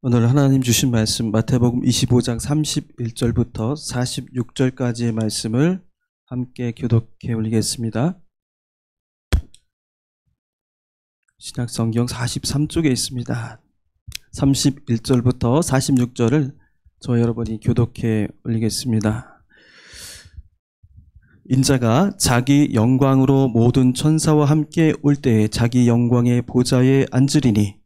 오늘 하나님 주신 말씀 마태복음 25장 31절부터 46절까지의 말씀을 함께 교독해 올리겠습니다. 신약성경 43쪽에 있습니다. 31절부터 46절을 저와 여러분이 교독해 올리겠습니다. 인자가 자기 영광으로 모든 천사와 함께 올 때에 자기 영광의 보좌에 앉으리니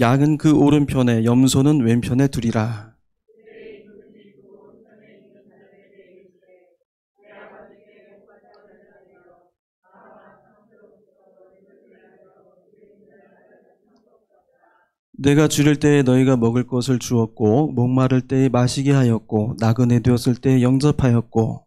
양은 그 오른편에 염소는 왼편에 두리라. 내가 줄일 때에 너희가 먹을 것을 주었고 목마를 때에 마시게 하였고 나그네 되었을 때에 영접하였고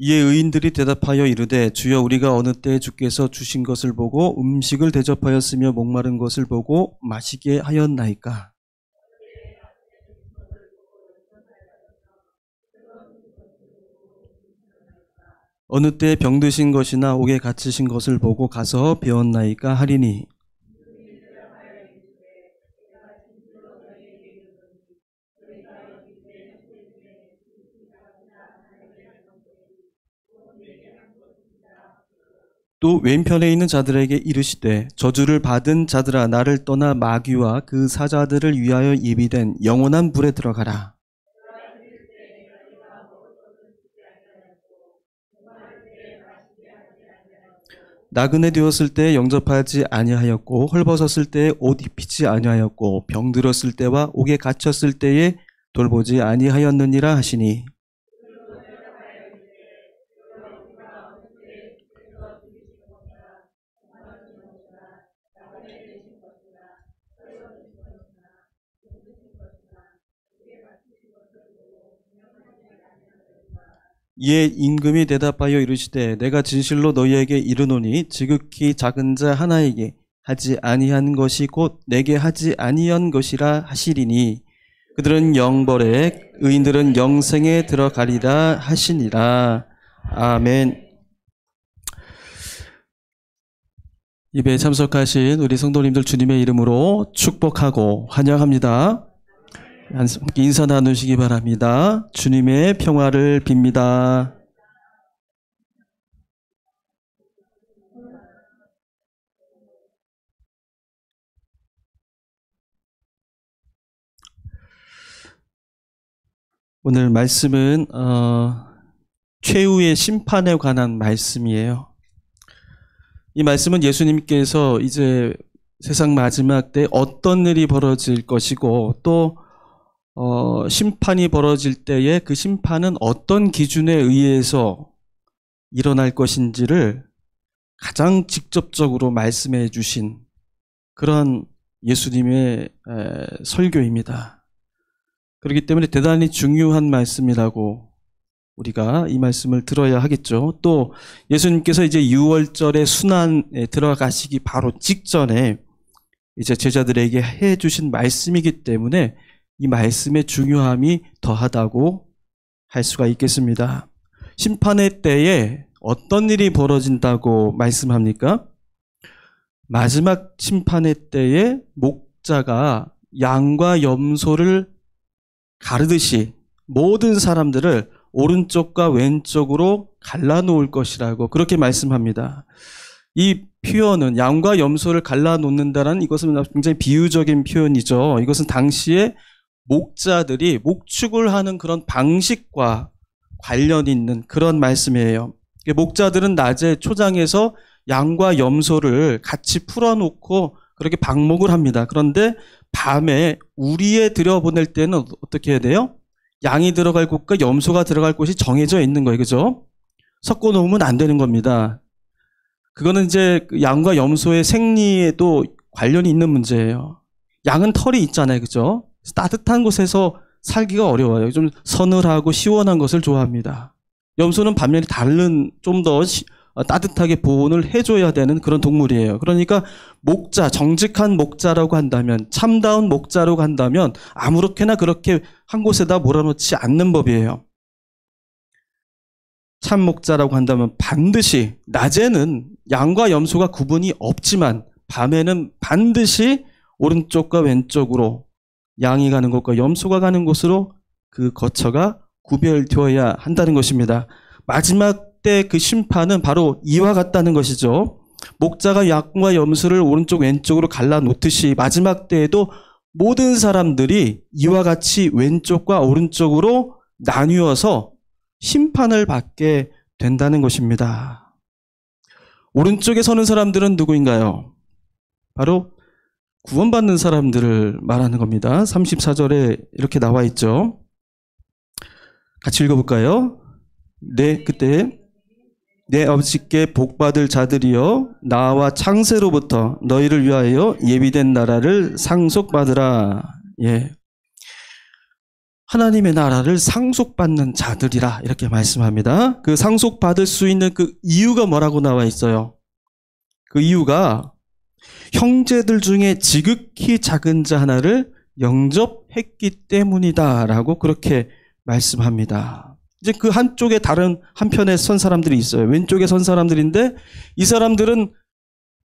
이에 의인들이 대답하여 이르되 주여 우리가 어느 때에 주께서 주신 것을 보고 음식을 대접하였으며 목마른 것을 보고 마시게 하였나이까. 어느 때에 병드신 것이나 옥에 갇히신 것을 보고 가서 배웠나이까 하리니 또 왼편에 있는 자들에게 이르시되 저주를 받은 자들아 나를 떠나 마귀와 그 사자들을 위하여 예비된 영원한 불에 들어가라. 나그네 되었을 때에 영접하지 아니하였고 헐벗었을 때에 옷 입히지 아니하였고 병들었을 때와 옥에 갇혔을 때에 돌보지 아니하였느니라 하시니 이에 임금이 대답하여 이르시되 내가 진실로 너희에게 이르노니 지극히 작은 자 하나에게 하지 아니한 것이 곧 내게 하지 아니한 것이라 하시리니 그들은 영벌에 의인들은 영생에 들어가리라 하시니라. 아멘. 예배에 참석하신 우리 성도님들 주님의 이름으로 축복하고 환영합니다. 함께 인사 나누시기 바랍니다. 주님의 평화를 빕니다. 오늘 말씀은 최후의 심판에 관한 말씀이에요. 이 말씀은 예수님께서 이제 세상 마지막 때 어떤 일이 벌어질 것이고 또 심판이 벌어질 때에 그 심판은 어떤 기준에 의해서 일어날 것인지를 가장 직접적으로 말씀해 주신 그런 예수님의 설교입니다. 그렇기 때문에 대단히 중요한 말씀이라고 우리가 이 말씀을 들어야 하겠죠. 또 예수님께서 이제 6월절의 순환에 들어가시기 바로 직전에 이제 제자들에게 해 주신 말씀이기 때문에 이 말씀의 중요함이 더하다고 할 수가 있겠습니다. 심판의 때에 어떤 일이 벌어진다고 말씀합니까? 마지막 심판의 때에 목자가 양과 염소를 가르듯이 모든 사람들을 오른쪽과 왼쪽으로 갈라놓을 것이라고 그렇게 말씀합니다. 이 표현은 양과 염소를 갈라놓는다는 이것은 굉장히 비유적인 표현이죠. 이것은 당시에 목자들이 목축을 하는 그런 방식과 관련이 있는 그런 말씀이에요. 목자들은 낮에 초장에서 양과 염소를 같이 풀어놓고 그렇게 방목을 합니다. 그런데 밤에 우리에 들여보낼 때는 어떻게 해야 돼요? 양이 들어갈 곳과 염소가 들어갈 곳이 정해져 있는 거예요. 그죠? 섞어 놓으면 안 되는 겁니다. 그거는 이제 양과 염소의 생리에도 관련이 있는 문제예요. 양은 털이 있잖아요. 그죠? 따뜻한 곳에서 살기가 어려워요. 좀 서늘하고 시원한 것을 좋아합니다. 염소는 반면에 다른 좀 더 따뜻하게 보온을 해줘야 되는 그런 동물이에요. 그러니까 목자, 정직한 목자라고 한다면, 참다운 목자라고 한다면 아무렇게나 그렇게 한 곳에다 몰아놓지 않는 법이에요. 참 목자라고 한다면 반드시 낮에는 양과 염소가 구분이 없지만 밤에는 반드시 오른쪽과 왼쪽으로 양이 가는 곳과 염소가 가는 곳으로 그 거처가 구별되어야 한다는 것입니다. 마지막 때 그 심판은 바로 이와 같다는 것이죠. 목자가 양과 염소를 오른쪽 왼쪽으로 갈라놓듯이 마지막 때에도 모든 사람들이 이와 같이 왼쪽과 오른쪽으로 나뉘어서 심판을 받게 된다는 것입니다. 오른쪽에 서는 사람들은 누구인가요? 바로 구원받는 사람들을 말하는 겁니다. 34절에 이렇게 나와 있죠. 같이 읽어볼까요? 네, 그때 내 아버지께 복받을 자들이여 나와 창세로부터 너희를 위하여 예비된 나라를 상속받으라. 예. 하나님의 나라를 상속받는 자들이라 이렇게 말씀합니다. 그 상속받을 수 있는 그 이유가 뭐라고 나와 있어요? 그 이유가 형제들 중에 지극히 작은 자 하나를 영접했기 때문이다라고 그렇게 말씀합니다. 이제 그 한쪽에 다른 한편에 선 사람들이 있어요. 왼쪽에 선 사람들인데 이 사람들은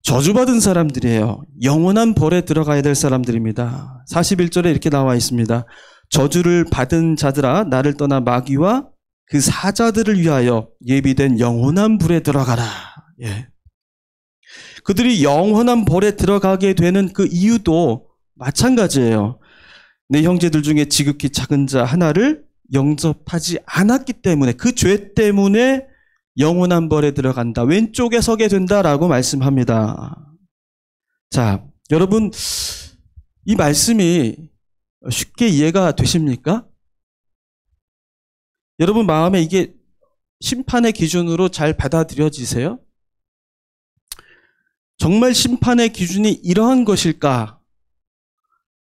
저주받은 사람들이에요. 영원한 벌에 들어가야 될 사람들입니다. 41절에 이렇게 나와 있습니다. 저주를 받은 자들아 나를 떠나 마귀와 그 사자들을 위하여 예비된 영원한 불에 들어가라. 예. 그들이 영원한 벌에 들어가게 되는 그 이유도 마찬가지예요. 내 형제들 중에 지극히 작은 자 하나를 영접하지 않았기 때문에 그 죄 때문에 영원한 벌에 들어간다. 왼쪽에 서게 된다라고 말씀합니다. 자, 여러분 이 말씀이 쉽게 이해가 되십니까? 여러분 마음에 이게 심판의 기준으로 잘 받아들여지세요? 정말 심판의 기준이 이러한 것일까?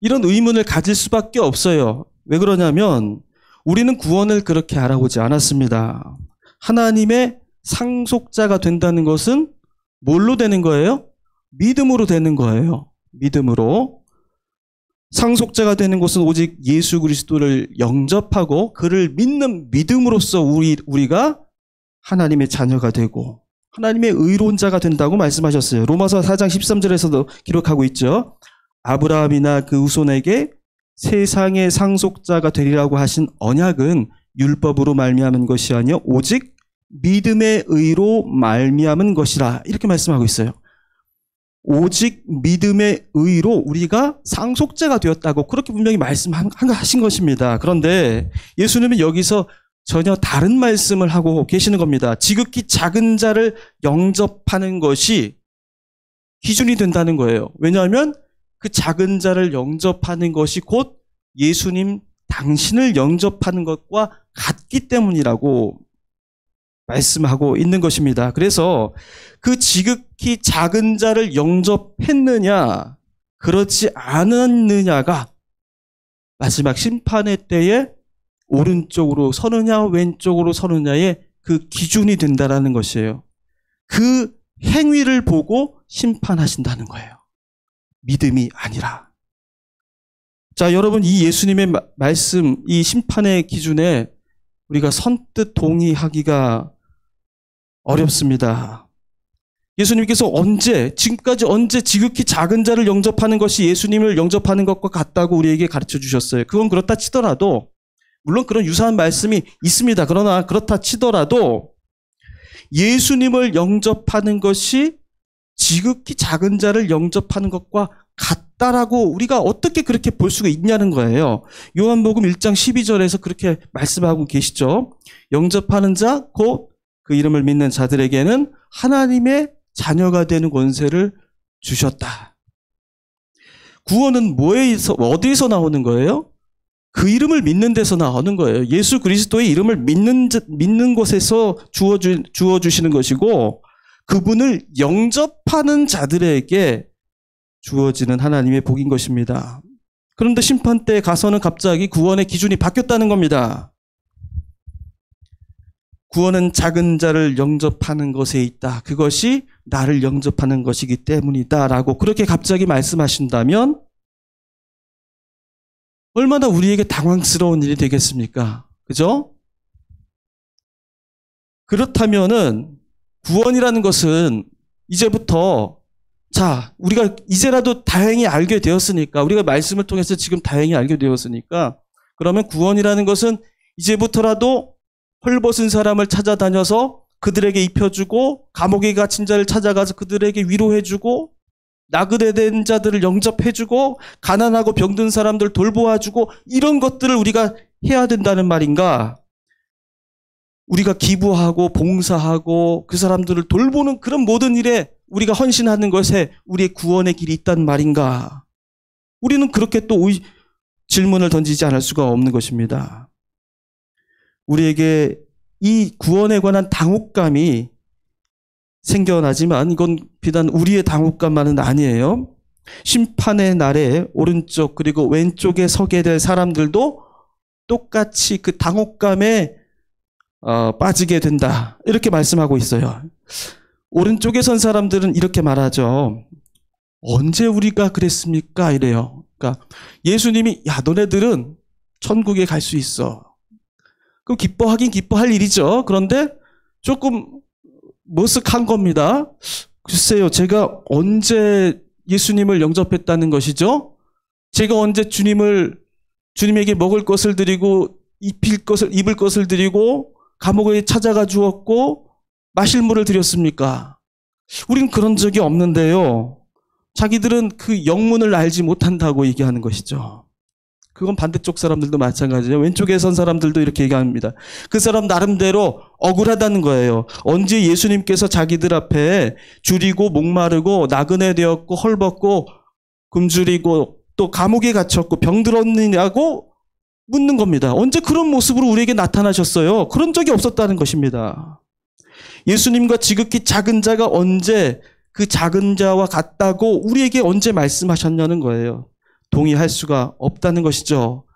이런 의문을 가질 수밖에 없어요. 왜 그러냐면 우리는 구원을 그렇게 알아보지 않았습니다. 하나님의 상속자가 된다는 것은 뭘로 되는 거예요? 믿음으로 되는 거예요. 믿음으로. 상속자가 되는 것은 오직 예수 그리스도를 영접하고 그를 믿는 믿음으로써 우리가 하나님의 자녀가 되고 하나님의 의로운 자가 된다고 말씀하셨어요. 로마서 4장 13절에서도 기록하고 있죠. 아브라함이나 그 후손에게 세상의 상속자가 되리라고 하신 언약은 율법으로 말미암은 것이 아니요 오직 믿음의 의로 말미암은 것이라 이렇게 말씀하고 있어요. 오직 믿음의 의로 우리가 상속자가 되었다고 그렇게 분명히 말씀하신 것입니다. 그런데 예수님은 여기서 전혀 다른 말씀을 하고 계시는 겁니다. 지극히 작은 자를 영접하는 것이 기준이 된다는 거예요. 왜냐하면 그 작은 자를 영접하는 것이 곧 예수님 당신을 영접하는 것과 같기 때문이라고 말씀하고 있는 것입니다. 그래서 그 지극히 작은 자를 영접했느냐 그렇지 않았느냐가 마지막 심판의 때에 오른쪽으로 서느냐 왼쪽으로 서느냐의 그 기준이 된다라는 것이에요. 그 행위를 보고 심판하신다는 거예요. 믿음이 아니라. 자, 여러분 이 예수님의 말씀, 이 심판의 기준에 우리가 선뜻 동의하기가 어렵습니다. 예수님께서 지금까지 언제 지극히 작은 자를 영접하는 것이 예수님을 영접하는 것과 같다고 우리에게 가르쳐 주셨어요. 그건 그렇다 치더라도, 물론 그런 유사한 말씀이 있습니다. 그러나 그렇다 치더라도 예수님을 영접하는 것이 지극히 작은 자를 영접하는 것과 같다라고 우리가 어떻게 그렇게 볼 수가 있냐는 거예요. 요한복음 1장 12절에서 그렇게 말씀하고 계시죠. 영접하는 자, 곧 그 이름을 믿는 자들에게는 하나님의 자녀가 되는 권세를 주셨다. 구원은 어디에서 나오는 거예요? 그 이름을 믿는 데서 나오는 거예요. 예수 그리스도의 이름을 믿는 곳에서 주어주시는 것이고 그분을 영접하는 자들에게 주어지는 하나님의 복인 것입니다. 그런데 심판 때 가서는 갑자기 구원의 기준이 바뀌었다는 겁니다. 구원은 작은 자를 영접하는 것에 있다. 그것이 나를 영접하는 것이기 때문이다. 라고 그렇게 갑자기 말씀하신다면 얼마나 우리에게 당황스러운 일이 되겠습니까? 그죠? 그렇다면은 구원이라는 것은 이제부터 자, 우리가 이제라도 다행히 알게 되었으니까, 우리가 말씀을 통해서 지금 다행히 알게 되었으니까, 그러면 구원이라는 것은 이제부터라도 헐벗은 사람을 찾아다녀서 그들에게 입혀주고, 감옥에 갇힌 자를 찾아가서 그들에게 위로해주고, 나그네된 자들을 영접해주고, 가난하고 병든 사람들 돌보아주고, 이런 것들을 우리가 해야 된다는 말인가? 우리가 기부하고 봉사하고 그 사람들을 돌보는 그런 모든 일에 우리가 헌신하는 것에 우리의 구원의 길이 있다는 말인가? 우리는 그렇게 또 질문을 던지지 않을 수가 없는 것입니다. 우리에게 이 구원에 관한 당혹감이 생겨나지만 이건 비단 우리의 당혹감만은 아니에요. 심판의 날에 오른쪽 그리고 왼쪽에 서게 될 사람들도 똑같이 그 당혹감에 빠지게 된다. 이렇게 말씀하고 있어요. 오른쪽에 선 사람들은 이렇게 말하죠. 언제 우리가 그랬습니까? 이래요. 그러니까 예수님이 야 너네들은 천국에 갈 수 있어. 그럼 기뻐하긴 기뻐할 일이죠. 그런데 조금 머쓱한 겁니다. 글쎄요. 제가 언제 예수님을 영접했다는 것이죠? 제가 언제 주님에게 먹을 것을 드리고 입을 것을 드리고 감옥에 찾아가 주었고 마실 물을 드렸습니까? 우린 그런 적이 없는데요. 자기들은 그 영문을 알지 못한다고 얘기하는 것이죠. 그건 반대쪽 사람들도 마찬가지예요. 왼쪽에 선 사람들도 이렇게 얘기합니다. 그 사람 나름대로 억울하다는 거예요. 언제 예수님께서 자기들 앞에 줄이고 목마르고 나그네 되었고 헐벗고 굶주리고 또 감옥에 갇혔고 병들었느냐고 묻는 겁니다. 언제 그런 모습으로 우리에게 나타나셨어요? 그런 적이 없었다는 것입니다. 예수님과 지극히 작은 자가 언제 그 작은 자와 같다고 우리에게 언제 말씀하셨냐는 거예요. 동의할 수가 없다는 것이죠.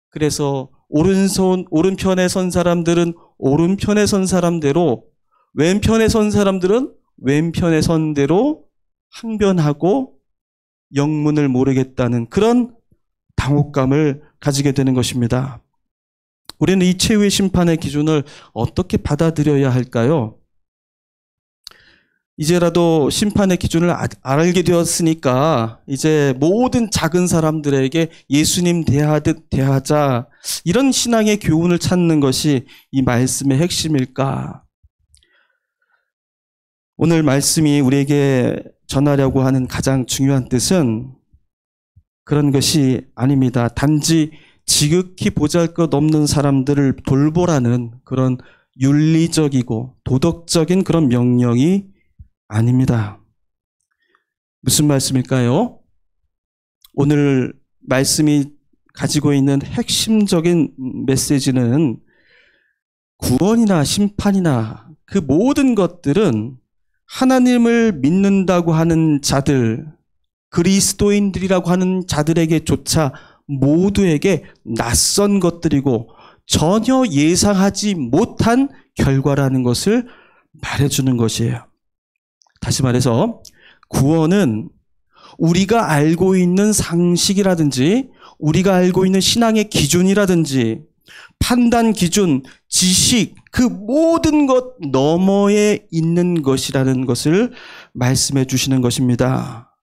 그래서 오른편에 선 사람들은 오른편에 선 사람대로, 왼편에 선 사람들은 왼편에 선 대로 항변하고 영문을 모르겠다는 그런 당혹감을 가지게 되는 것입니다. 우리는 이 최후의 심판의 기준을 어떻게 받아들여야 할까요? 이제라도 심판의 기준을 알게 되었으니까 이제 모든 작은 사람들에게 예수님 대하듯 대하자, 이런 신앙의 교훈을 찾는 것이 이 말씀의 핵심일까? 오늘 말씀이 우리에게 전하려고 하는 가장 중요한 뜻은 그런 것이 아닙니다. 단지 지극히 보잘것없는 사람들을 돌보라는 그런 윤리적이고 도덕적인 그런 명령이 아닙니다. 무슨 말씀일까요? 오늘 말씀이 가지고 있는 핵심적인 메시지는 구원이나 심판이나 그 모든 것들은 하나님을 믿는다고 하는 자들, 그리스도인들이라고 하는 자들에게조차 모두에게 낯선 것들이고 전혀 예상하지 못한 결과라는 것을 말해주는 것이에요. 다시 말해서 구원은 우리가 알고 있는 상식이라든지 우리가 알고 있는 신앙의 기준이라든지 판단 기준, 지식, 그 모든 것 너머에 있는 것이라는 것을 말씀해 주시는 것입니다.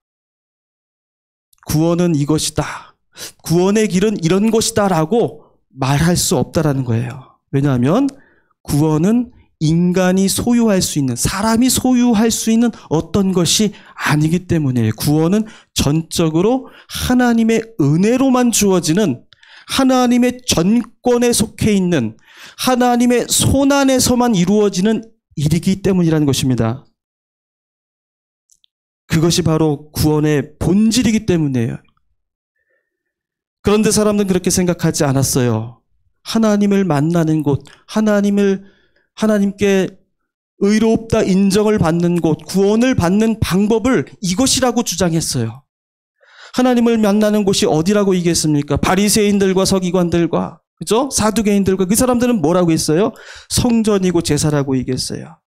구원은 이것이다. 구원의 길은 이런 것이다 라고 말할 수 없다라는 거예요. 왜냐하면 구원은 인간이 소유할 수 있는, 사람이 소유할 수 있는 어떤 것이 아니기 때문에 구원은 전적으로 하나님의 은혜로만 주어지는, 하나님의 전권에 속해 있는, 하나님의 손안에서만 이루어지는 일이기 때문이라는 것입니다. 그것이 바로 구원의 본질이기 때문이에요. 그런데 사람들은 그렇게 생각하지 않았어요. 하나님을 만나는 곳, 하나님께 의롭다 인정을 받는 곳, 구원을 받는 방법을 이것이라고 주장했어요. 하나님을 만나는 곳이 어디라고 얘기했습니까? 바리새인들과 서기관들과 그죠? 사두개인들과 그 사람들은 뭐라고 했어요? 성전이고 제사라고 얘기했어요.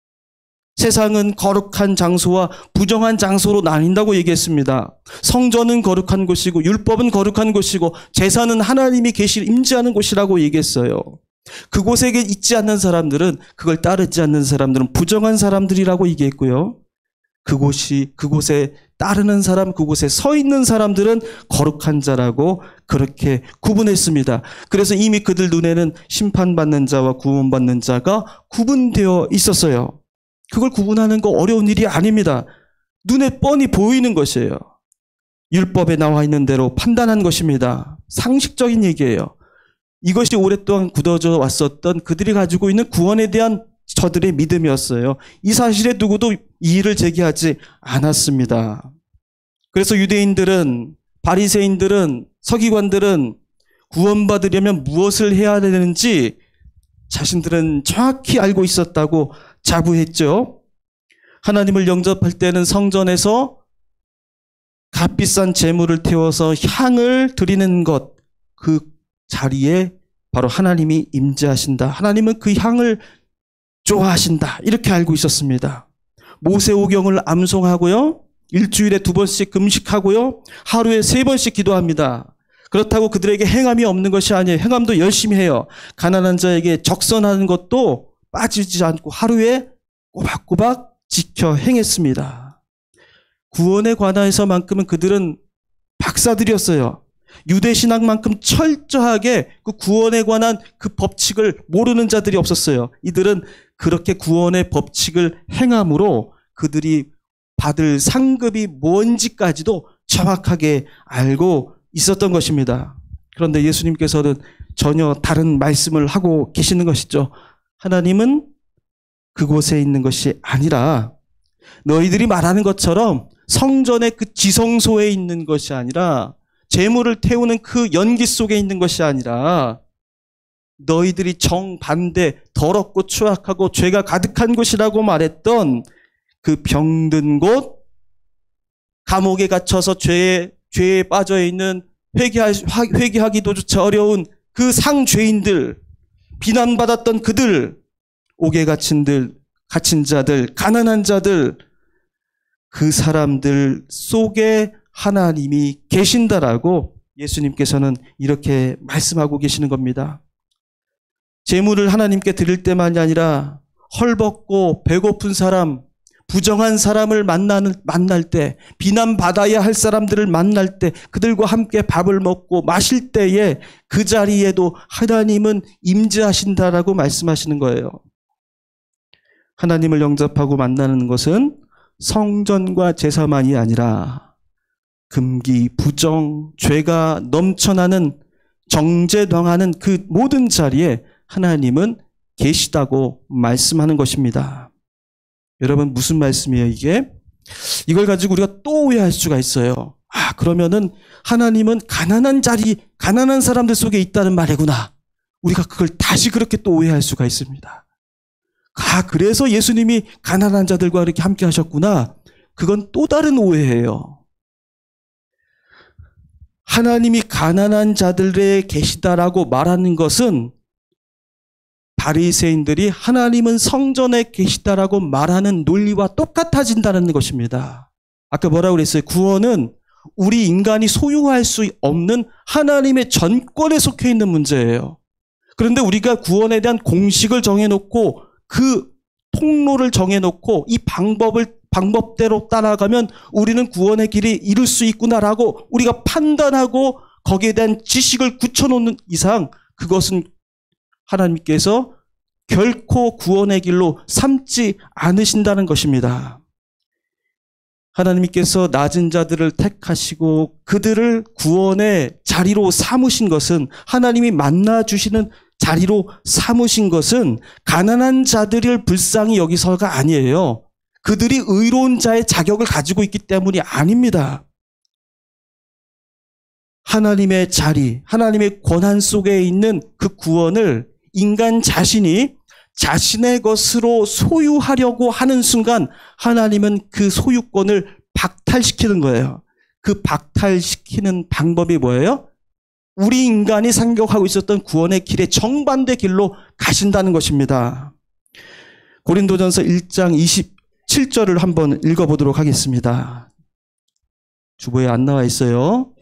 세상은 거룩한 장소와 부정한 장소로 나뉜다고 얘기했습니다. 성전은 거룩한 곳이고 율법은 거룩한 곳이고 제사는 하나님이 임재하는 곳이라고 얘기했어요. 그곳에 있지 않는 사람들은, 그걸 따르지 않는 사람들은 부정한 사람들이라고 얘기했고요. 그곳에 따르는 사람, 그곳에 서 있는 사람들은 거룩한 자라고 그렇게 구분했습니다. 그래서 이미 그들 눈에는 심판받는 자와 구원받는 자가 구분되어 있었어요. 그걸 구분하는 거 어려운 일이 아닙니다. 눈에 뻔히 보이는 것이에요. 율법에 나와 있는 대로 판단한 것입니다. 상식적인 얘기예요. 이것이 오랫동안 굳어져 왔었던 그들이 가지고 있는 구원에 대한 저들의 믿음이었어요. 이 사실에 누구도 이의를 제기하지 않았습니다. 그래서 유대인들은, 바리새인들은, 서기관들은 구원받으려면 무엇을 해야 되는지 자신들은 정확히 알고 있었다고 자부했죠. 하나님을 영접할 때는 성전에서 값비싼 제물을 태워서 향을 드리는 것, 그 자리에 바로 하나님이 임재하신다. 하나님은 그 향을 좋아하신다. 이렇게 알고 있었습니다. 모세오경을 암송하고요. 일주일에 2번씩 금식하고요. 하루에 3번씩 기도합니다. 그렇다고 그들에게 행함이 없는 것이 아니에요. 행함도 열심히 해요. 가난한 자에게 적선하는 것도 빠지지 않고 하루에 꼬박꼬박 지켜 행했습니다. 구원에 관해서만큼은 그들은 박사들이었어요. 유대신학만큼 철저하게 그 구원에 관한 그 법칙을 모르는 자들이 없었어요. 이들은 그렇게 구원의 법칙을 행함으로 그들이 받을 상급이 뭔지까지도 정확하게 알고 있었던 것입니다. 그런데 예수님께서는 전혀 다른 말씀을 하고 계시는 것이죠. 하나님은 그곳에 있는 것이 아니라 너희들이 말하는 것처럼 성전의 그 지성소에 있는 것이 아니라 제물을 태우는 그 연기 속에 있는 것이 아니라 너희들이 정반대 더럽고 추악하고 죄가 가득한 곳이라고 말했던 그 병든 곳, 감옥에 갇혀서 죄에 빠져 있는 회개하기도조차 어려운 그 상죄인들, 비난받았던 그들, 옥에 갇힌 자들, 가난한 자들, 그 사람들 속에 하나님이 계신다라고 예수님께서는 이렇게 말씀하고 계시는 겁니다. 제물을 하나님께 드릴 때만이 아니라 헐벗고 배고픈 사람, 부정한 사람을 만날 때, 비난받아야 할 사람들을 만날 때, 그들과 함께 밥을 먹고 마실 때에 그 자리에도 하나님은 임재하신다라고 말씀하시는 거예요. 하나님을 영접하고 만나는 것은 성전과 제사만이 아니라 금기, 부정, 죄가 넘쳐나는 정죄당하는 그 모든 자리에 하나님은 계시다고 말씀하는 것입니다. 여러분, 무슨 말씀이에요, 이게? 이걸 가지고 우리가 또 오해할 수가 있어요. 그러면은 하나님은 가난한 사람들 속에 있다는 말이구나. 우리가 그걸 다시 그렇게 또 오해할 수가 있습니다. 그래서 예수님이 가난한 자들과 이렇게 함께 하셨구나. 그건 또 다른 오해예요. 하나님이 가난한 자들에 계시다라고 말하는 것은 바리새인들이 하나님은 성전에 계시다라고 말하는 논리와 똑같아진다는 것입니다. 아까 뭐라고 그랬어요? 구원은 우리 인간이 소유할 수 없는 하나님의 전권에 속해 있는 문제예요. 그런데 우리가 구원에 대한 공식을 정해놓고 그 통로를 정해놓고 이 방법대로 따라가면 우리는 구원의 길이 이룰 수 있구나라고 우리가 판단하고 거기에 대한 지식을 굳혀놓는 이상 그것은 하나님께서 결코 구원의 길로 삼지 않으신다는 것입니다. 하나님께서 낮은 자들을 택하시고 그들을 구원의 자리로 삼으신 것은, 하나님이 만나주시는 자리로 삼으신 것은 가난한 자들을 불쌍히 여기서가 아니에요. 그들이 의로운 자의 자격을 가지고 있기 때문이 아닙니다. 하나님의 자리, 하나님의 권한 속에 있는 그 구원을 인간 자신이 자신의 것으로 소유하려고 하는 순간 하나님은 그 소유권을 박탈시키는 거예요. 그 박탈시키는 방법이 뭐예요? 우리 인간이 생각하고 있었던 구원의 길의 정반대 길로 가신다는 것입니다. 고린도전서 1장 27절을 한번 읽어보도록 하겠습니다. 주보에 안 나와 있어요.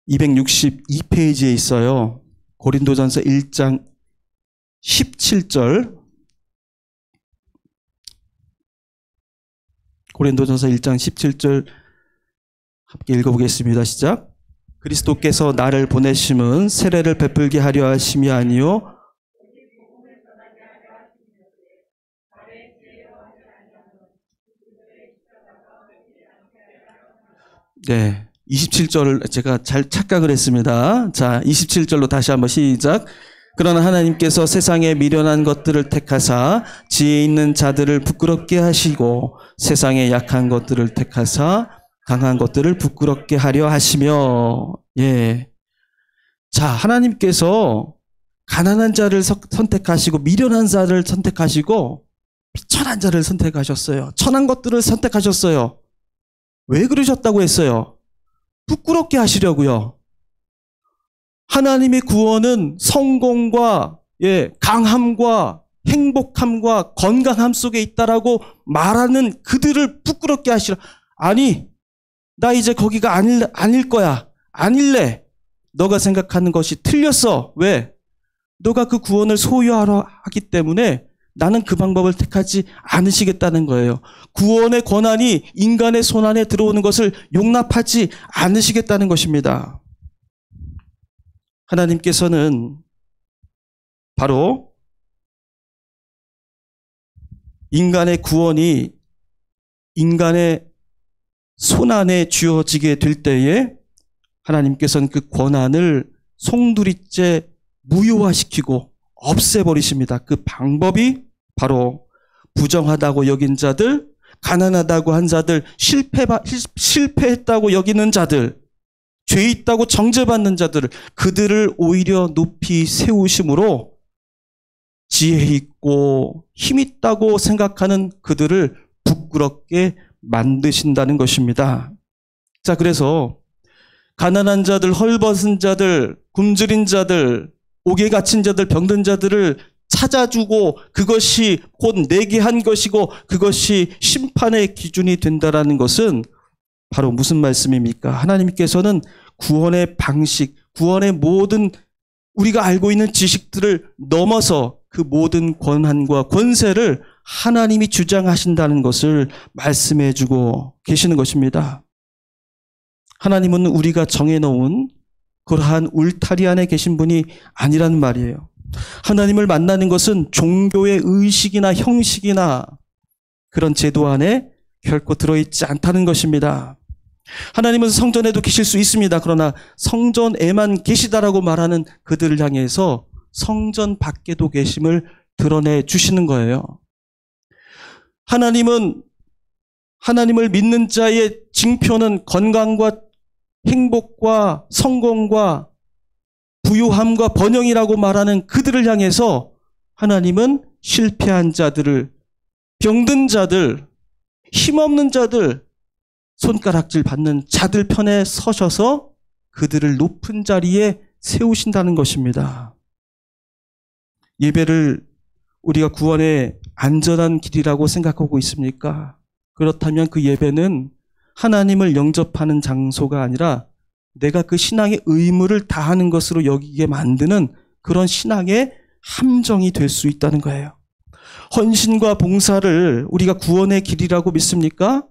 262페이지에 있어요. 고린도전서 1장 17절. 고린도전서 1장 17절 함께 읽어보겠습니다. 시작. 그리스도께서 나를 보내심은 세례를 베풀게 하려 하심이 아니요 네, 27절을 제가 잘 착각을 했습니다. 자, 27절로 다시 한번 시작. 그러나 하나님께서 세상에 미련한 것들을 택하사 지혜 있는 자들을 부끄럽게 하시고 세상에 약한 것들을 택하사 강한 것들을 부끄럽게 하려 하시며. 예. 자, 하나님께서 가난한 자를 선택하시고 미련한 자를 선택하시고 비천한 자를 선택하셨어요. 천한 것들을 선택하셨어요. 왜 그러셨다고 했어요? 부끄럽게 하시려고요. 하나님의 구원은 성공과 강함과 행복함과 건강함 속에 있다라고 말하는 그들을 부끄럽게 하시라. 아니, 나 이제 거기가 아닐 거야. 아닐래. 너가 생각하는 것이 틀렸어. 왜? 너가 그 구원을 소유하려 하기 때문에 나는 그 방법을 택하지 않으시겠다는 거예요. 구원의 권한이 인간의 손 안에 들어오는 것을 용납하지 않으시겠다는 것입니다. 하나님께서는 바로 인간의 구원이 인간의 손 안에 쥐어지게 될 때에 하나님께서는 그 권한을 송두리째 무효화시키고 없애버리십니다. 그 방법이 바로 부정하다고 여긴 자들, 가난하다고 한 자들, 실패했다고 여기는 자들, 죄 있다고 정죄받는 자들을 그들을 오히려 높이 세우심으로 지혜 있고 힘 있다고 생각하는 그들을 부끄럽게 만드신다는 것입니다. 자, 그래서 가난한 자들, 헐벗은 자들, 굶주린 자들, 옥에 갇힌 자들, 병든 자들을 찾아주고 그것이 곧 내게 한 것이고 그것이 심판의 기준이 된다라는 것은 바로 무슨 말씀입니까? 하나님께서는 구원의 방식, 구원의 모든 우리가 알고 있는 지식들을 넘어서 그 모든 권한과 권세를 하나님이 주장하신다는 것을 말씀해 주고 계시는 것입니다. 하나님은 우리가 정해놓은 그러한 울타리 안에 계신 분이 아니란 말이에요. 하나님을 만나는 것은 종교의 의식이나 형식이나 그런 제도 안에 결코 들어있지 않다는 것입니다. 하나님은 성전에도 계실 수 있습니다. 그러나 성전에만 계시다라고 말하는 그들을 향해서 성전 밖에도 계심을 드러내 주시는 거예요. 하나님을 믿는 자의 징표는 건강과 행복과 성공과 부유함과 번영이라고 말하는 그들을 향해서 하나님은 실패한 자들을, 병든 자들, 힘없는 자들, 손가락질 받는 자들 편에 서셔서 그들을 높은 자리에 세우신다는 것입니다. 예배를 우리가 구원의 안전한 길이라고 생각하고 있습니까? 그렇다면 그 예배는 하나님을 영접하는 장소가 아니라 내가 그 신앙의 의무를 다하는 것으로 여기게 만드는 그런 신앙의 함정이 될 수 있다는 거예요. 헌신과 봉사를 우리가 구원의 길이라고 믿습니까?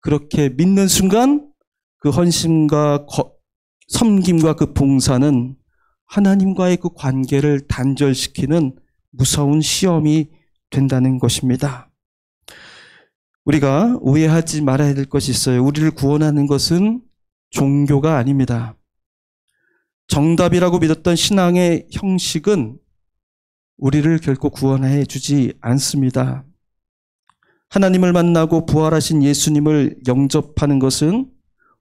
그렇게 믿는 순간 그 헌신과 섬김과 그 봉사는 하나님과의 그 관계를 단절시키는 무서운 시험이 된다는 것입니다. 우리가 오해하지 말아야 될 것이 있어요. 우리를 구원하는 것은 종교가 아닙니다. 정답이라고 믿었던 신앙의 형식은 우리를 결코 구원해 주지 않습니다. 하나님을 만나고 부활하신 예수님을 영접하는 것은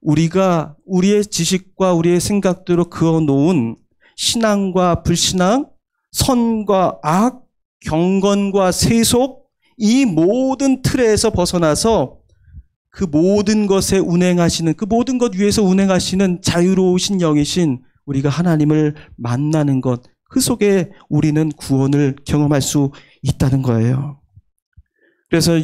우리가 우리의 지식과 우리의 생각대로 그어놓은 신앙과 불신앙, 선과 악, 경건과 세속, 이 모든 틀에서 벗어나서 그 모든 것에 운행하시는, 그 모든 것 위에서 운행하시는 자유로우신 영이신 우리가 하나님을 만나는 것, 그 속에 우리는 구원을 경험할 수 있다는 거예요. 그래서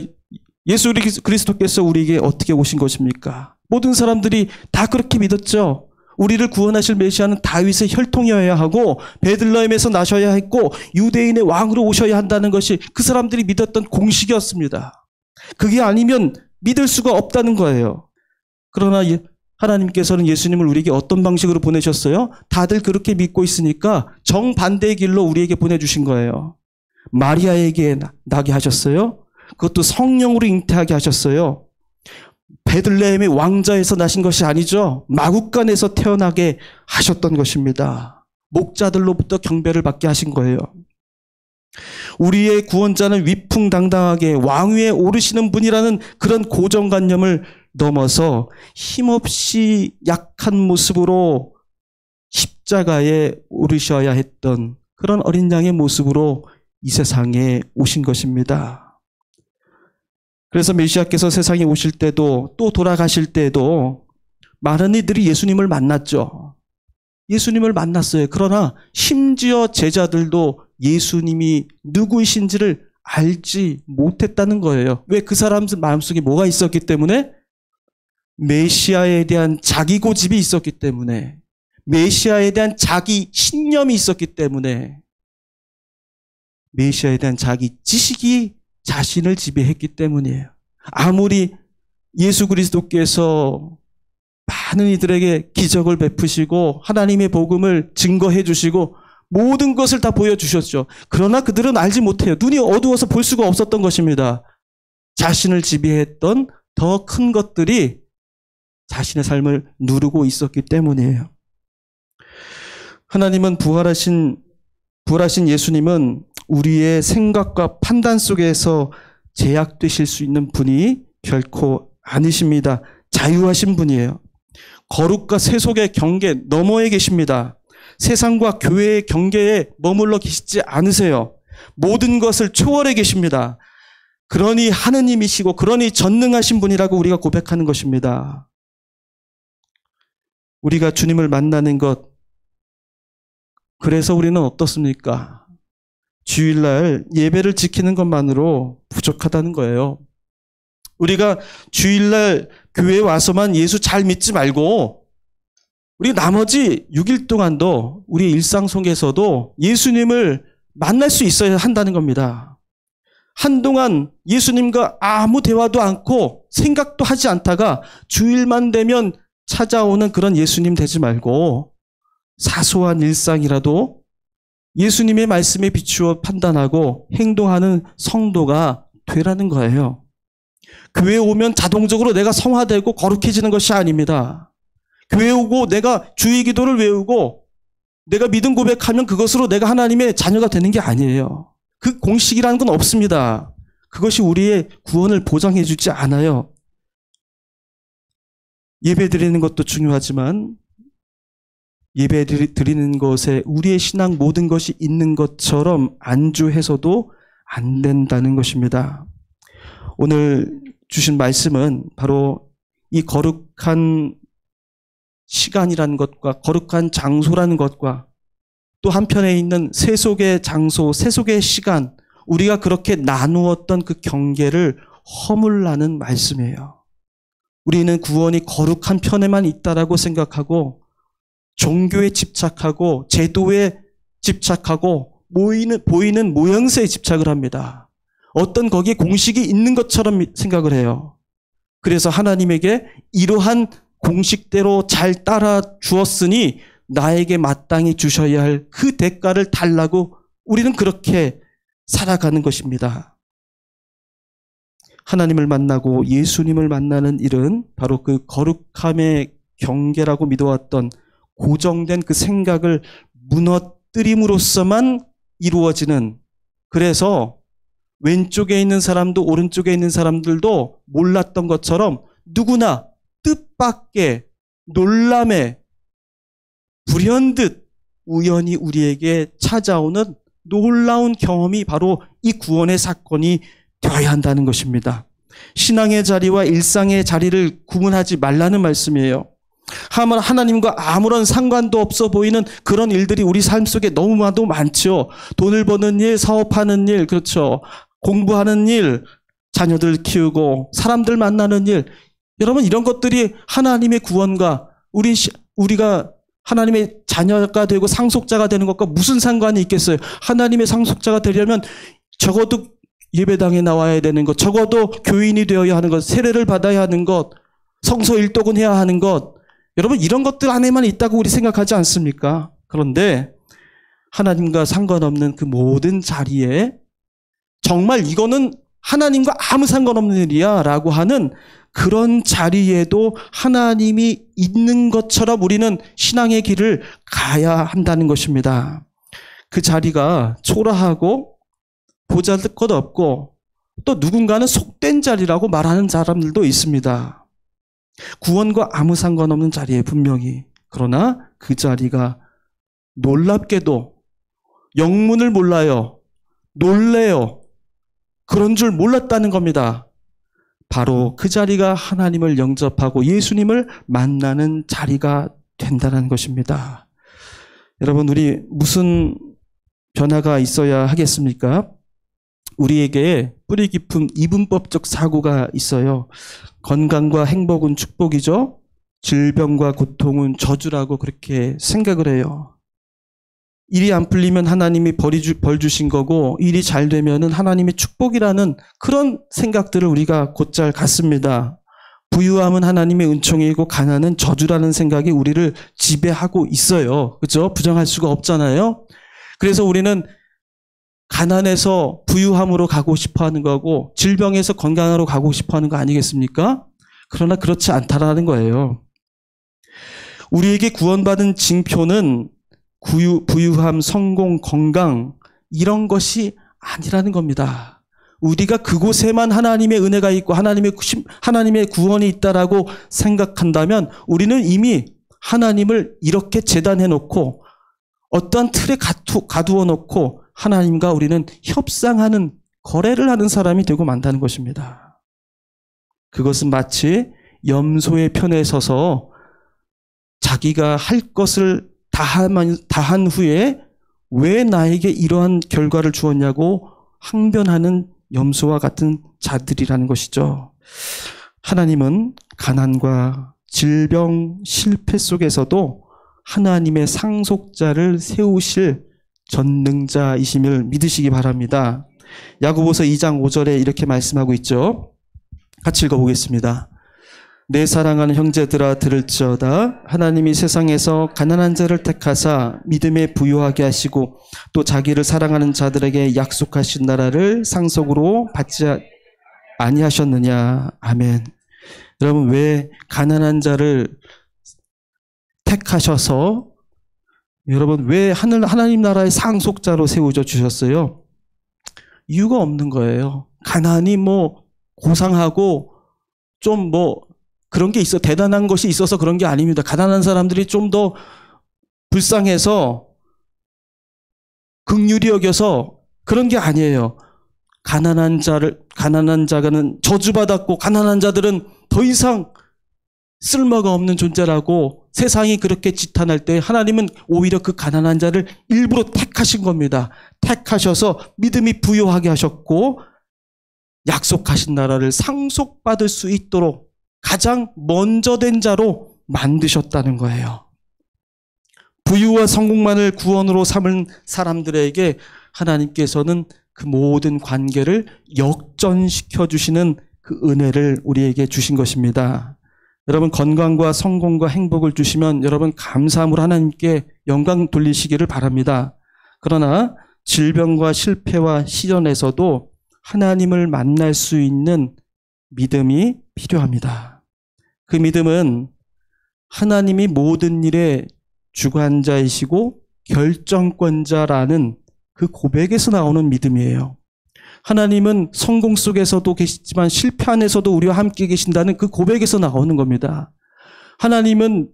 예수 그리스도께서 우리에게 어떻게 오신 것입니까? 모든 사람들이 다 그렇게 믿었죠. 우리를 구원하실 메시아는 다윗의 혈통이어야 하고 베들레헴에서 나셔야 했고 유대인의 왕으로 오셔야 한다는 것이 그 사람들이 믿었던 공식이었습니다. 그게 아니면 믿을 수가 없다는 거예요. 그러나 하나님께서는 예수님을 우리에게 어떤 방식으로 보내셨어요? 다들 그렇게 믿고 있으니까 정반대의 길로 우리에게 보내주신 거예요. 마리아에게 나게 하셨어요. 그것도 성령으로 잉태하게 하셨어요. 베들레헴의 왕자에서 나신 것이 아니죠. 마국간에서 태어나게 하셨던 것입니다. 목자들로부터 경배를 받게 하신 거예요. 우리의 구원자는 위풍당당하게 왕위에 오르시는 분이라는 그런 고정관념을 넘어서 힘없이 약한 모습으로 십자가에 오르셔야 했던 그런 어린 양의 모습으로 이 세상에 오신 것입니다. 그래서 메시아께서 세상에 오실 때도 또 돌아가실 때도 많은 이들이 예수님을 만났죠. 예수님을 만났어요. 그러나 심지어 제자들도 예수님이 누구이신지를 알지 못했다는 거예요. 왜? 그 사람들 마음속에 뭐가 있었기 때문에? 메시아에 대한 자기 고집이 있었기 때문에, 메시아에 대한 자기 신념이 있었기 때문에, 메시아에 대한 자기 지식이 자신을 지배했기 때문이에요. 아무리 예수 그리스도께서 많은 이들에게 기적을 베푸시고 하나님의 복음을 증거해 주시고 모든 것을 다 보여주셨죠. 그러나 그들은 알지 못해요. 눈이 어두워서 볼 수가 없었던 것입니다. 자신을 지배했던 더 큰 것들이 자신의 삶을 누르고 있었기 때문이에요. 하나님은 부활하신 예수님은 우리의 생각과 판단 속에서 제약되실 수 있는 분이 결코 아니십니다. 자유하신 분이에요. 거룩과 세속의 경계 너머에 계십니다. 세상과 교회의 경계에 머물러 계시지 않으세요. 모든 것을 초월해 계십니다. 그러니 하느님이시고 그러니 전능하신 분이라고 우리가 고백하는 것입니다. 우리가 주님을 만나는 것, 그래서 우리는 어떻습니까? 주일날 예배를 지키는 것만으로 부족하다는 거예요. 우리가 주일날 교회에 와서만 예수 잘 믿지 말고 우리 나머지 6일 동안도 우리 일상 속에서도 예수님을 만날 수 있어야 한다는 겁니다. 한동안 예수님과 아무 대화도 않고 생각도 하지 않다가 주일만 되면 찾아오는 그런 예수님 되지 말고 사소한 일상이라도 예수님의 말씀에 비추어 판단하고 행동하는 성도가 되라는 거예요. 교회에 오면 자동적으로 내가 성화되고 거룩해지는 것이 아닙니다. 교회에 오고 내가 주의 기도를 외우고 내가 믿음 고백하면 그것으로 내가 하나님의 자녀가 되는 게 아니에요. 그 공식이라는 건 없습니다. 그것이 우리의 구원을 보장해 주지 않아요. 예배 드리는 것도 중요하지만 예배 드리는 것에 우리의 신앙 모든 것이 있는 것처럼 안주해서도 안 된다는 것입니다. 오늘 주신 말씀은 바로 이 거룩한 시간이라는 것과 거룩한 장소라는 것과 또 한편에 있는 세속의 장소, 세속의 시간, 우리가 그렇게 나누었던 그 경계를 허물라는 말씀이에요. 우리는 구원이 거룩한 편에만 있다라고 생각하고 종교에 집착하고 제도에 집착하고 보이는 모양새에 집착을 합니다. 어떤 거기에 공식이 있는 것처럼 생각을 해요. 그래서 하나님에게 이러한 공식대로 잘 따라 주었으니 나에게 마땅히 주셔야 할 그 대가를 달라고 우리는 그렇게 살아가는 것입니다. 하나님을 만나고 예수님을 만나는 일은 바로 그 거룩함의 경계라고 믿어왔던 고정된 그 생각을 무너뜨림으로써만 이루어지는, 그래서 왼쪽에 있는 사람도 오른쪽에 있는 사람들도 몰랐던 것처럼 누구나 뜻밖의 놀람에 불현듯 우연히 우리에게 찾아오는 놀라운 경험이 바로 이 구원의 사건이 되어야 한다는 것입니다. 신앙의 자리와 일상의 자리를 구분하지 말라는 말씀이에요. 하나님과 아무런 상관도 없어 보이는 그런 일들이 우리 삶 속에 너무나도 많죠. 돈을 버는 일, 사업하는 일, 그렇죠. 공부하는 일, 자녀들 키우고 사람들 만나는 일. 여러분, 이런 것들이 하나님의 구원과 우리가 하나님의 자녀가 되고 상속자가 되는 것과 무슨 상관이 있겠어요? 하나님의 상속자가 되려면 적어도 예배당에 나와야 되는 것, 적어도 교인이 되어야 하는 것, 세례를 받아야 하는 것, 성서 일독은 해야 하는 것. 여러분, 이런 것들 안에만 있다고 우리 생각하지 않습니까? 그런데 하나님과 상관없는 그 모든 자리에 정말 이거는 하나님과 아무 상관없는 일이야 라고 하는 그런 자리에도 하나님이 있는 것처럼 우리는 신앙의 길을 가야 한다는 것입니다. 그 자리가 초라하고 보잘것없고 또 누군가는 속된 자리라고 말하는 사람들도 있습니다. 구원과 아무 상관없는 자리에 분명히. 그러나 그 자리가 놀랍게도 영문을 몰라요. 놀래요. 그런 줄 몰랐다는 겁니다. 바로 그 자리가 하나님을 영접하고 예수님을 만나는 자리가 된다는 것입니다. 여러분, 우리 무슨 변화가 있어야 하겠습니까? 우리에게 뿌리 깊은 이분법적 사고가 있어요. 건강과 행복은 축복이죠. 질병과 고통은 저주라고 그렇게 생각을 해요. 일이 안 풀리면 하나님이 벌 주신 거고 일이 잘 되면은 하나님의 축복이라는 그런 생각들을 우리가 곧잘 갖습니다. 부유함은 하나님의 은총이고 가난은 저주라는 생각이 우리를 지배하고 있어요. 그렇죠? 부정할 수가 없잖아요. 그래서 우리는 가난해서 부유함으로 가고 싶어 하는 거고 질병에서 건강으로 가고 싶어 하는 거 아니겠습니까? 그러나 그렇지 않다라는 거예요. 우리에게 구원받은 징표는 부유함, 성공, 건강 이런 것이 아니라는 겁니다. 우리가 그곳에만 하나님의 은혜가 있고 하나님의 구원이 있다라고 생각한다면 우리는 이미 하나님을 이렇게 재단해 놓고 어떠한 틀에 가두어 놓고 하나님과 우리는 협상하는 거래를 하는 사람이 되고 만다는 것입니다. 그것은 마치 염소의 편에 서서 자기가 할 것을 다한 후에 왜 나에게 이러한 결과를 주었냐고 항변하는 염소와 같은 자들이라는 것이죠. 하나님은 가난과 질병, 실패 속에서도 하나님의 상속자를 세우실 전능자이심을 믿으시기 바랍니다. 야고보서 2장 5절에 이렇게 말씀하고 있죠. 같이 읽어보겠습니다. 내 사랑하는 형제들아 들을지어다. 하나님이 세상에서 가난한 자를 택하사 믿음에 부유하게 하시고 또 자기를 사랑하는 자들에게 약속하신 나라를 상속으로 받지 아니하셨느냐. 아멘. 여러분, 왜 가난한 자를 택하셔서 여러분 왜 하나님 나라의 상속자로 세우져 주셨어요? 이유가 없는 거예요. 가난이 고상하고 좀 그런 게 대단한 것이 있어서 그런 게 아닙니다. 가난한 사람들이 좀 더 불쌍해서 긍휼히 여겨서 그런 게 아니에요. 가난한 자가는 저주받았고 가난한 자들은 더 이상 쓸모가 없는 존재라고 세상이 그렇게 지탄할 때 하나님은 오히려 그 가난한 자를 일부러 택하신 겁니다. 택하셔서 믿음이 부유하게 하셨고 약속하신 나라를 상속받을 수 있도록 가장 먼저 된 자로 만드셨다는 거예요. 부유와 성공만을 구원으로 삼은 사람들에게 하나님께서는 그 모든 관계를 역전시켜 주시는 그 은혜를 우리에게 주신 것입니다. 여러분, 건강과 성공과 행복을 주시면 여러분 감사함으로 하나님께 영광 돌리시기를 바랍니다. 그러나 질병과 실패와 시련에서도 하나님을 만날 수 있는 믿음이 필요합니다. 그 믿음은 하나님이 모든 일의 주관자이시고 결정권자라는 그 고백에서 나오는 믿음이에요. 하나님은 성공 속에서도 계시지만 실패 안에서도 우리와 함께 계신다는 그 고백에서 나오는 겁니다. 하나님은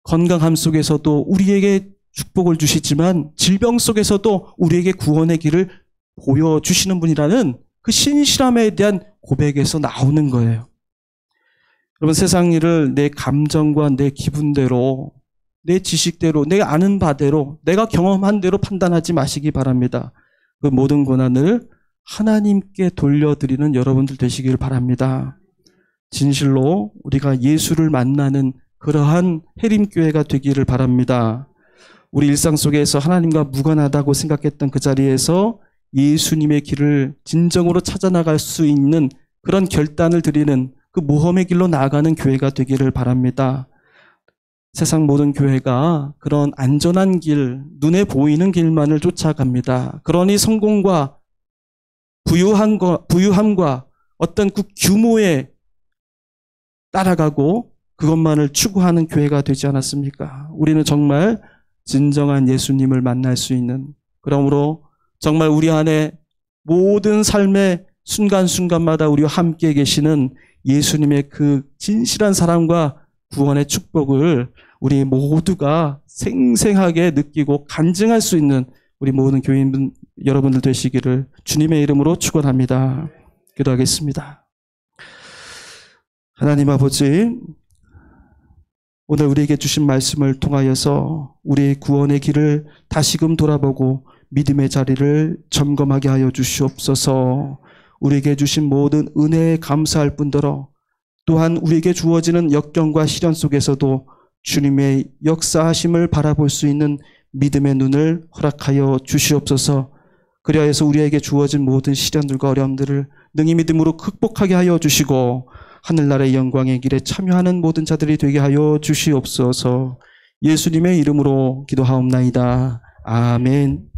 건강함 속에서도 우리에게 축복을 주시지만 질병 속에서도 우리에게 구원의 길을 보여주시는 분이라는 그 신실함에 대한 고백에서 나오는 거예요. 여러분, 세상 일을 내 감정과 내 기분대로, 내 지식대로, 내가 아는 바대로, 내가 경험한 대로 판단하지 마시기 바랍니다. 그 모든 고난을 하나님께 돌려드리는 여러분들 되시길 바랍니다. 진실로 우리가 예수를 만나는 그러한 해림교회가 되기를 바랍니다. 우리 일상 속에서 하나님과 무관하다고 생각했던 그 자리에서 예수님의 길을 진정으로 찾아나갈 수 있는 그런 결단을 드리는 그 모험의 길로 나아가는 교회가 되기를 바랍니다. 세상 모든 교회가 그런 안전한 길, 눈에 보이는 길만을 쫓아갑니다. 그러니 성공과 부유함과 어떤 그 규모에 따라가고 그것만을 추구하는 교회가 되지 않았습니까? 우리는 정말 진정한 예수님을 만날 수 있는, 그러므로 정말 우리 안에 모든 삶의 순간순간마다 우리와 함께 계시는 예수님의 그 진실한 사랑과 구원의 축복을 우리 모두가 생생하게 느끼고 간증할 수 있는 우리 모든 교인 여러분들 되시기를 주님의 이름으로 축원합니다. 기도하겠습니다. 하나님 아버지, 오늘 우리에게 주신 말씀을 통하여서 우리의 구원의 길을 다시금 돌아보고 믿음의 자리를 점검하게 하여 주시옵소서. 우리에게 주신 모든 은혜에 감사할 뿐더러 또한 우리에게 주어지는 역경과 시련 속에서도 주님의 역사하심을 바라볼 수 있는 믿음의 눈을 허락하여 주시옵소서. 그리하여서 우리에게 주어진 모든 시련들과 어려움들을 능히 믿음으로 극복하게 하여 주시고 하늘나라의 영광의 길에 참여하는 모든 자들이 되게 하여 주시옵소서. 예수님의 이름으로 기도하옵나이다. 아멘.